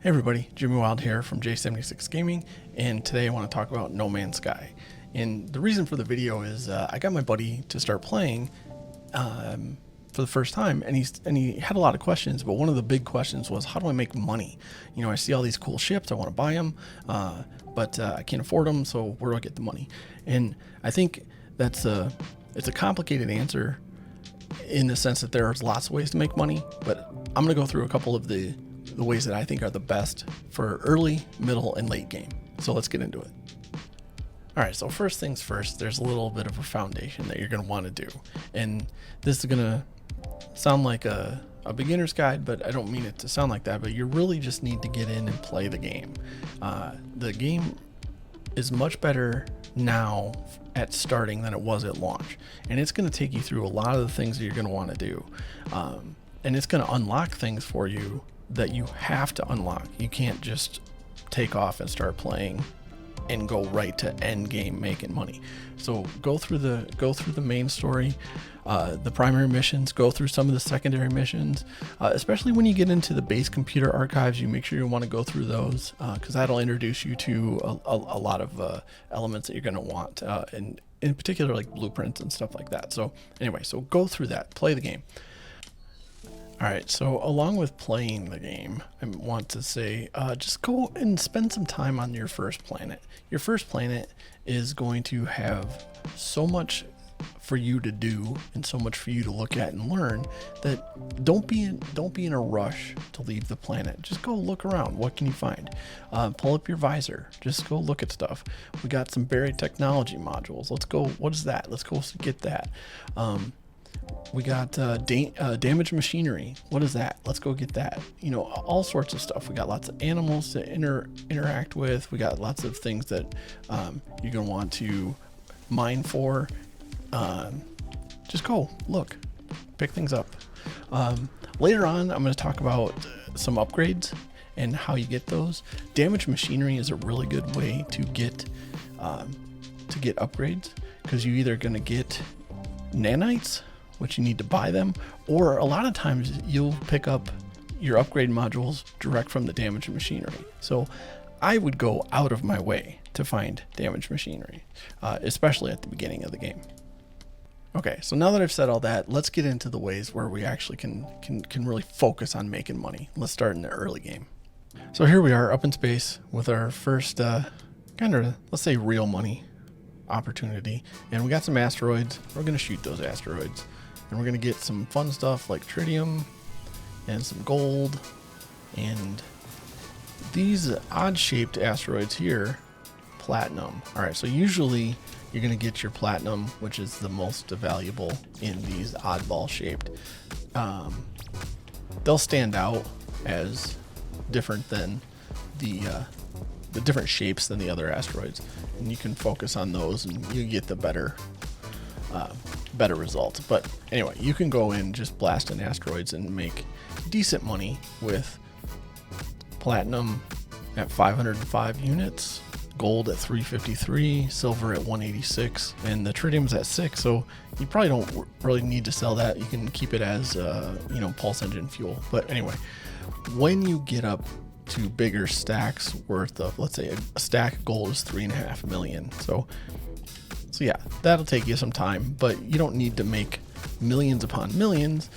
Hey everybody, Jimmy Wild here from J76 Gaming, and today I want to talk about No Man's Sky. And the reason for the video is I got my buddy to start playing for the first time, and he had a lot of questions, but one of the big questions was, how do I make money? You know, I see all these cool ships, I want to buy them, but I can't afford them, so where do I get the money? And I think it's a complicated answer in the sense that there's lots of ways to make money, but I'm going to go through a couple of the ways that I think are the best for early, middle, and late game. So let's get into it. All right, so first things first, there's a little bit of a foundation that you're going to want to do. And this is going to sound like a beginner's guide, but I don't mean it to sound like that, but you really just need to get in and play the game. The game is much better now at starting than it was at launch. And it's going to take you through a lot of the things that you're going to want to do. And it's going to unlock things for you that you have to unlock. You can't just take off and start playing and go right to end game making money. So go through the main story, the primary missions, go through some of the secondary missions, especially when you get into the base computer archives. You make sure you want to go through those because that'll introduce you to a lot of elements that you're going to want, and in particular like blueprints and stuff like that. So anyway, so go through that, play the game. All right, so along with playing the game, I want to say just go and spend some time on your first planet. Your first planet is going to have so much for you to do and so much for you to look at and learn that don't be in a rush to leave the planet. Just go look around. What can you find? Pull up your visor. Just go look at stuff. We got some buried technology modules. Let's go. What is that? Let's go get that. We got damaged machinery. What is that? Let's go get that. You know, all sorts of stuff. We got lots of animals to interact with. We got lots of things that you're going to want to mine for. Just go look, pick things up. Later on, I'm going to talk about some upgrades and how you get those. Damaged machinery is a really good way to get upgrades, because you're either going to get nanites, which you need to buy them, or a lot of times you'll pick up your upgrade modules direct from the damaged machinery. So I would go out of my way to find damaged machinery, especially at the beginning of the game. Okay, so now that I've said all that, let's get into the ways where we actually can really focus on making money. Let's start in the early game. So here we are up in space with our first kind of, let's say, real money opportunity, and we got some asteroids. We're going to shoot those asteroids, and we're going to get some fun stuff like tritium and some gold, and these odd shaped asteroids here, platinum. All right, so usually you're going to get your platinum, which is the most valuable in these oddball shaped. They'll stand out as different than the different shapes than the other asteroids, and you can focus on those and you get the better results. But anyway, you can go in just blasting asteroids and make decent money with platinum at 505 units, gold at 353, silver at 186, and the tritium's at 6. So you probably don't really need to sell that. You can keep it as pulse engine fuel. But anyway, when you get up to bigger stacks worth of, let's say a stack of gold is 3.5 million. So yeah, that'll take you some time, but you don't need to make millions upon millions.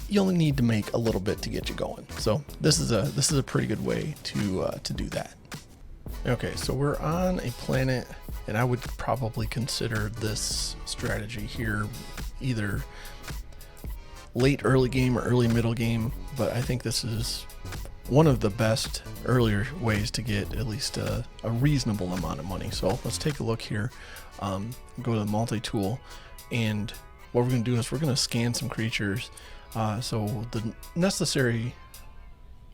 You only need to make a little bit to get you going. So this is a pretty good way to do that. Okay, so we're on a planet, and I would probably consider this strategy here either late early game or early middle game, but I think this is one of the best earlier ways to get at least a reasonable amount of money. So let's take a look here. Go to the multi-tool, and what we're going to do is we're going to scan some creatures. So the necessary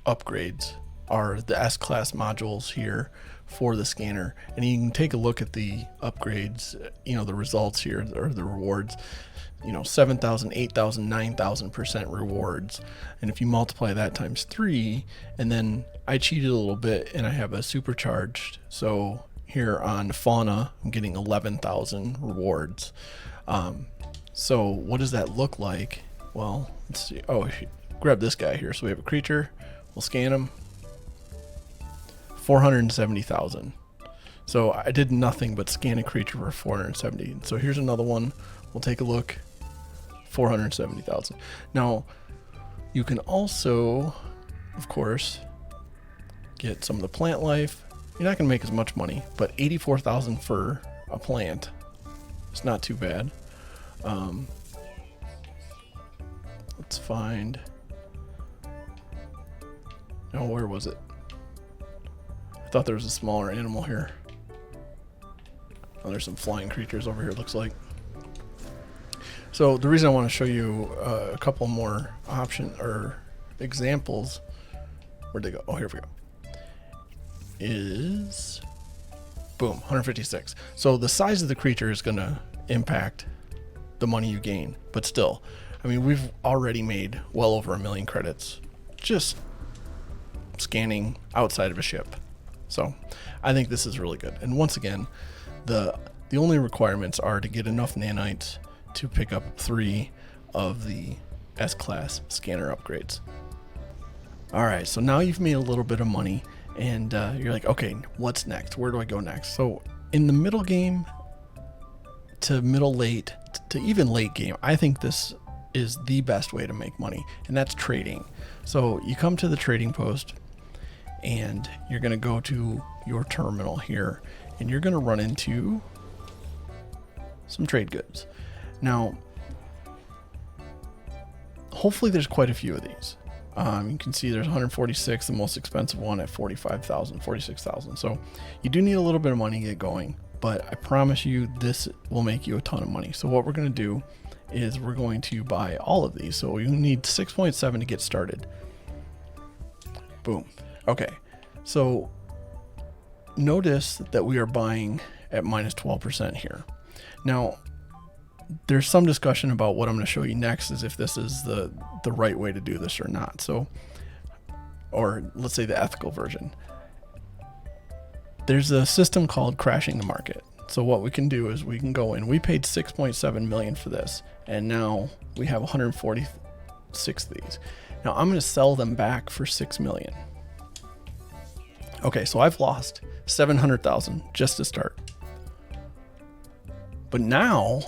upgrades are the S-class modules here for the scanner, and you can take a look at the upgrades, the results here, or the rewards. 7,000, 8,000, 9,000% rewards. And if you multiply that times 3, and then I cheated a little bit and I have a supercharged. So here on Fauna, I'm getting 11,000 rewards. So what does that look like? Well, let's see. Oh, grab this guy here. So we have a creature. We'll scan him. 470,000. So I did nothing but scan a creature for 470. So here's another one. We'll take a look. 470,000. Now, you can also, of course, get some of the plant life. You're not going to make as much money, but 84,000 for a plant. It's not too bad. Let's find. Oh, where was it? I thought there was a smaller animal here. Oh, there's some flying creatures over here, it looks like. So the reason I want to show you a couple more options or examples, where'd they go? Oh, here we go. Is boom, 156. So the size of the creature is going to impact the money you gain, but still, I mean, we've already made well over 1 million credits just scanning outside of a ship. So I think this is really good. And once again, the only requirements are to get enough nanites to pick up 3 of the S-class scanner upgrades. All right, so now you've made a little bit of money, and you're like, okay, what's next? Where do I go next? So in the middle game to middle late to even late game, I think this is the best way to make money, and that's trading. So you come to the trading post, and you're going to go to your terminal here, and you're going to run into some trade goods. Now, hopefully there's quite a few of these. You can see there's 146, the most expensive one at 45,000, 46,000. So you do need a little bit of money to get going, but I promise you this will make you a ton of money. So what we're going to do is we're going to buy all of these. So you need 6.7 to get started. Boom. Okay. So notice that we are buying at minus 12% here. Now, there's some discussion about what I'm going to show you next, is if this is the right way to do this or not. So, or let's say the ethical version. There's a system called crashing the market. So what we can do is we can go in. We paid 6.7 million for this, and now we have 146 of these. Now I'm going to sell them back for 6 million. Okay, so I've lost 700,000 just to start. But now,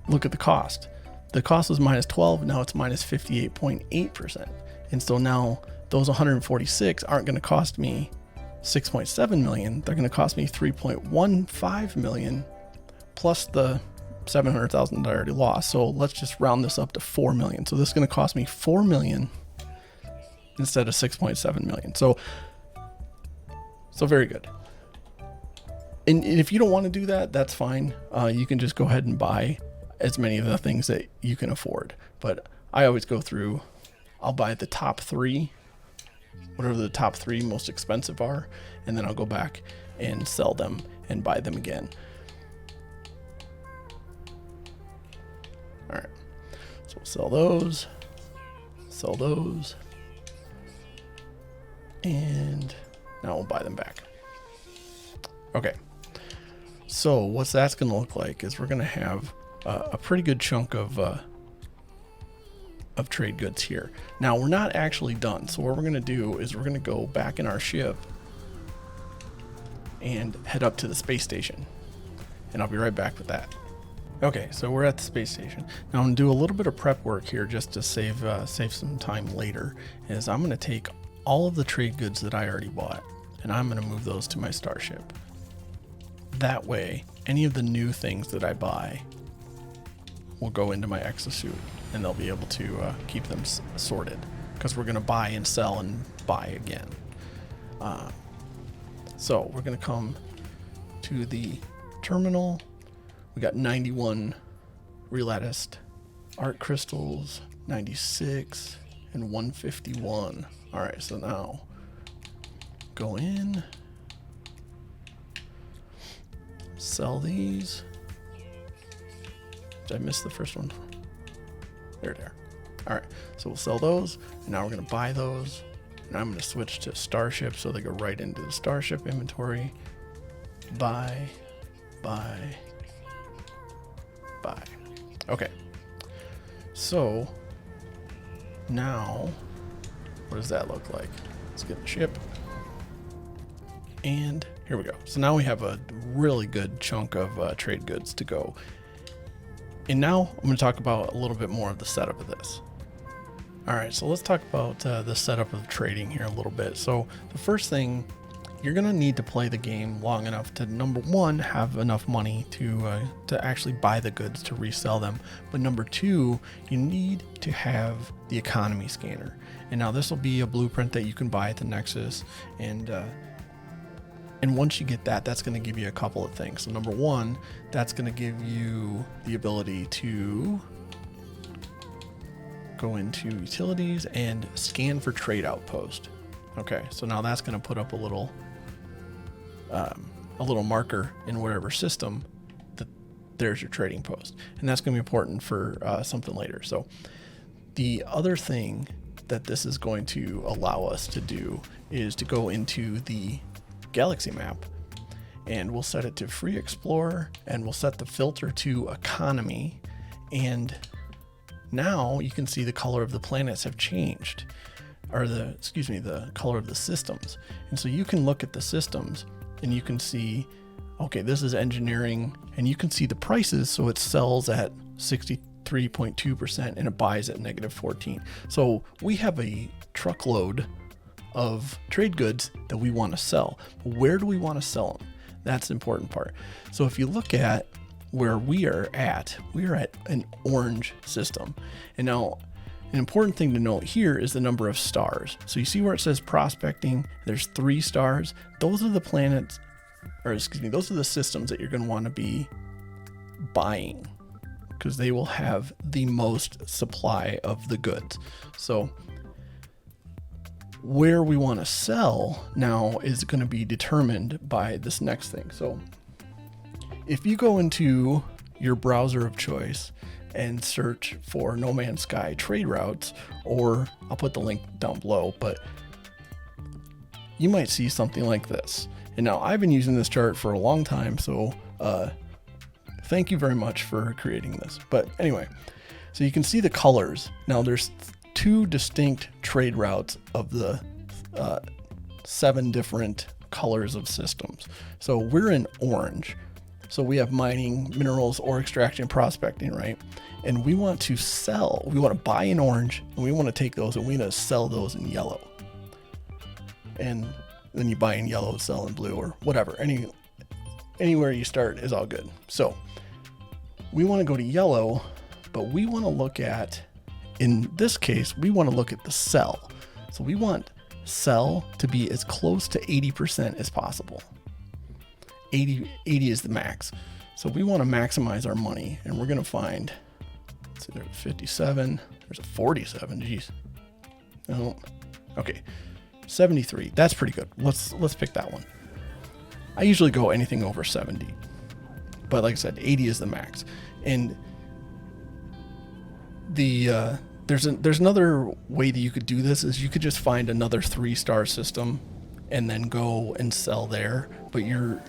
look at the cost. The cost was minus 12, now it's minus 58.8%. And so now those 146 aren't going to cost me 6.7 million. They're going to cost me 3.15 million plus the 700,000 that I already lost. So let's just round this up to 4 million. So this is going to cost me 4 million instead of 6.7 million. So very good. And if you don't want to do that, that's fine. You can just go ahead and buy as many of the things that you can afford. But I always go through, I'll buy the top 3, whatever the top 3 most expensive are, and then I'll go back and sell them and buy them again. All right, so we'll sell those, and now we'll buy them back. Okay. So what's that's going to look like is we're going to have a pretty good chunk of trade goods here. Now we're not actually done. So what we're going to do is we're going to go back in our ship and head up to the space station. And I'll be right back with that. Okay, so we're at the space station. Now I'm going to do a little bit of prep work here just to save some time later. Is I'm going to take all of the trade goods that I already bought, and I'm going to move those to my starship. That way, any of the new things that I buy will go into my exosuit, and they'll be able to keep them sorted, because we're going to buy and sell and buy again. So we're going to come to the terminal. We got 91 relatticed art crystals, 96, and 151. All right, so now go in. Sell these. Did I miss the first one? There they are. All right, so we'll sell those, and now we're going to buy those. And I'm going to switch to Starship so they go right into the Starship inventory. Buy, buy, buy. Okay, so now what does that look like? Let's get the ship. And here we go. So now we have a really good chunk of trade goods to go. And now I'm going to talk about a little bit more of the setup of this. All right, so let's talk about the setup of trading here a little bit. So the first thing, you're going to need to play the game long enough to, number one, have enough money to actually buy the goods to resell them. But number two, you need to have the economy scanner. And now this will be a blueprint that you can buy at the Nexus. And once you get that, that's going to give you a couple of things. So number one, that's going to give you the ability to go into utilities and scan for trade outpost. Okay, so now that's going to put up a little marker in whatever system that there's your trading post, and that's going to be important for something later. So the other thing that this is going to allow us to do is to go into the galaxy map, and we'll set it to free explorer, and we'll set the filter to economy, and now you can see the color of the planets have changed, or the color of the systems. And so you can look at the systems and you can see, okay, this is engineering, and you can see the prices. So it sells at 63.2% and it buys at -14. So we have a truckload of trade goods that we want to sell. But where do we want to sell them? That's the important part. So if you look at where we are at an orange system. And now an important thing to note here is the number of stars. So you see where it says prospecting, there's 3 stars. Those are the planets, those are the systems that you're going to want to be buying, because they will have the most supply of the goods. So where we want to sell now is going to be determined by this next thing. So if you go into your browser of choice and search for No Man's Sky trade routes, or I'll put the link down below, but you might see something like this. And now I've been using this chart for a long time, so thank you very much for creating this. But anyway, so you can see the colors. Now there's 2 distinct trade routes of the 7 different colors of systems. So we're in orange. So we have mining, minerals, ore extraction, prospecting, right? And we want to sell, we want to buy in orange, and we want to take those and we want to sell those in yellow. And then you buy in yellow, sell in blue, or whatever. Anywhere you start is all good. So we want to go to yellow, but we want to look at, in this case, we want to look at the sell. So we want sell to be as close to 80% as possible. 80 is the max. So we want to maximize our money, and we're going to find, let's see, there's a 57, there's a 47, geez. Oh, okay, 73, that's pretty good. Let's pick that one. I usually go anything over 70, but like I said, 80 is the max. And the there's another way that you could do this, is you could just find another 3-star system and then go and sell there, but you're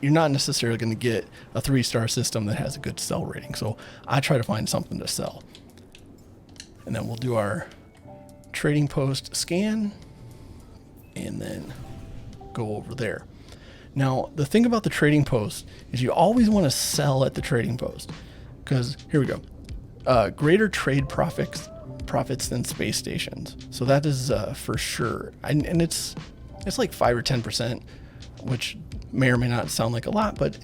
not necessarily going to get a 3-star system that has a good sell rating. So I try to find something to sell. And then we'll do our trading post scan and then go over there. Now, the thing about the trading post is you always want to sell at the trading post, because here we go. Greater trade profits than space stations. So that is for sure. And it's like 5 or 10%, which may or may not sound like a lot, but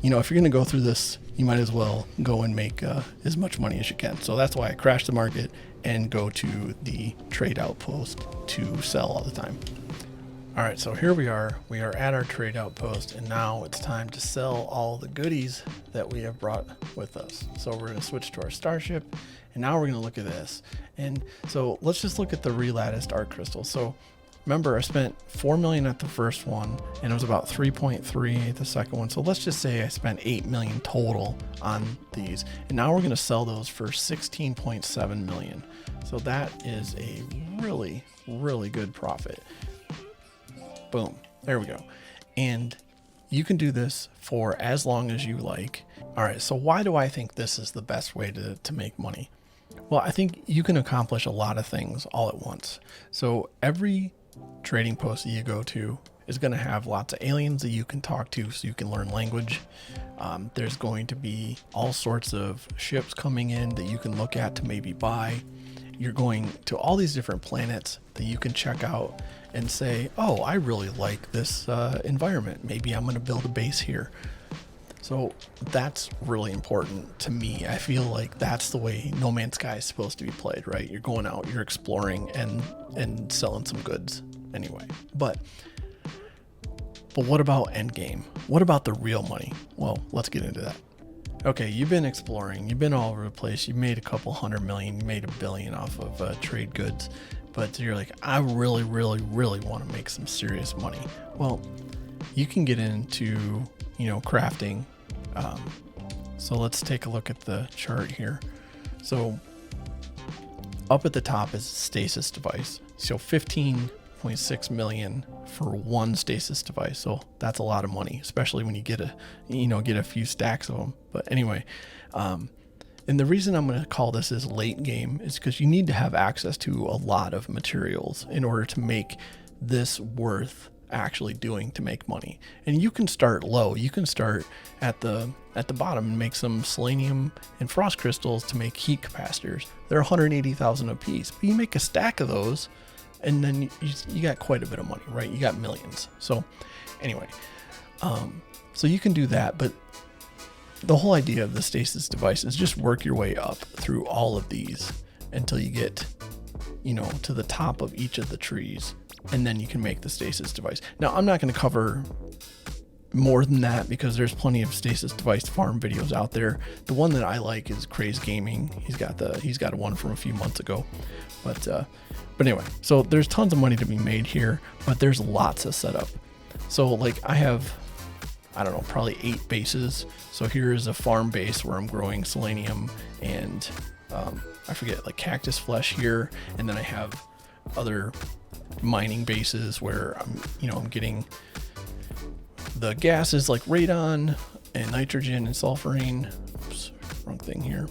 if you're going to go through this, you might as well go and make as much money as you can. So that's why I crash the market and go to the trade outpost to sell all the time. All right, so here we are at our trade outpost, and now it's time to sell all the goodies that we have brought with us. So we're going to switch to our starship, and now we're going to look at this. And so let's just look at the relatticed art crystals. So remember, I spent 4 million at the first one, and it was about 3.3 at the second one. So let's just say I spent 8 million total on these, and now we're going to sell those for 16.7 million. So that is a really, really good profit. Boom, there we go. And you can do this for as long as you like. All right, so why do I think this is the best way to make money? Well, I think you can accomplish a lot of things all at once. So every trading post that you go to is going to have lots of aliens that you can talk to so you can learn language. There's going to be all sorts of ships coming in that you can look at to maybe buy. You're going to all these different planets that you can check out and say, oh, I really like this environment. Maybe I'm going to build a base here. So that's really important to me. I feel like that's the way No Man's Sky is supposed to be played, right? You're going out, you're exploring and selling some goods anyway. But what about endgame? What about the real money? Well, let's get into that. Okay, you've been exploring, you've been all over the place, you made a couple $100 million, you made $1 billion off of trade goods, but you're like, I really want to make some serious money. Well, you can get into, crafting. So let's take a look at the chart here. So up at the top is stasis device. So 15.6 million for one stasis device. So that's a lot of money, especially when you get a few stacks of them. But anyway, and the reason I'm going to call this is late game is because you need to have access to a lot of materials in order to make this worth actually doing to make money. And you can start low. You can start at the bottom and make some selenium and frost crystals to make heat capacitors. They're 180,000 a piece. But you make a stack of those, and then you got quite a bit of money, right? You got millions. So anyway, so you can do that, but the whole idea of the stasis device is just work your way up through all of these until you get, to the top of each of the trees, and then you can make the stasis device. Now, I'm not going to cover more than that because there's plenty of stasis device farm videos out there. The one that I like is Craze Gaming. He's got one from a few months ago. But anyway, so there's tons of money to be made here, but there's lots of setup. So like I have, I don't know, probably 8 bases. So here is a farm base where I'm growing selenium and I forget, like cactus flesh here, and then I have other mining bases where I'm getting the gases like radon and nitrogen and sulfurine. Oops, wrong thing here.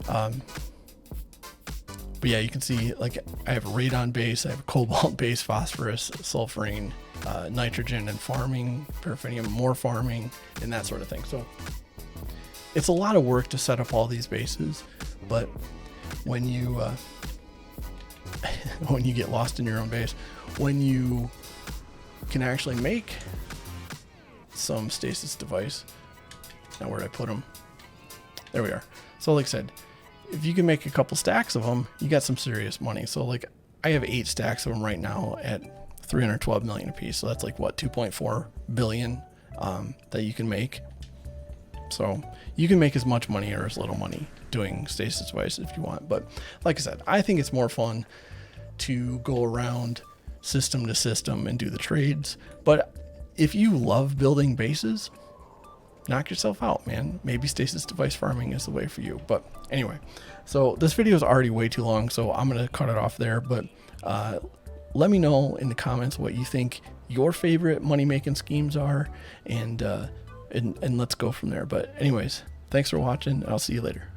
But yeah, you can see like I have a radon base, I have a cobalt base, phosphorus, sulfurine, nitrogen, and farming, paraffinium, more farming, and that sort of thing. So it's a lot of work to set up all these bases, but when you when you get lost in your own base, when you can actually make some stasis device. Now where'd I put them? There we are. So like I said, if you can make a couple stacks of them, you got some serious money. So like I have 8 stacks of them right now at 312 million a piece. So that's like what, 2.4 billion that you can make. So you can make as much money or as little money doing stasis devices if you want. But like I said, I think it's more fun to go around system to system and do the trades. But if you love building bases, knock yourself out, man. Maybe stasis device farming is the way for you. But anyway, so this video is already way too long, so I'm going to cut it off there. But let me know in the comments what you think your favorite money-making schemes are, and let's go from there. But anyways, thanks for watching. I'll see you later.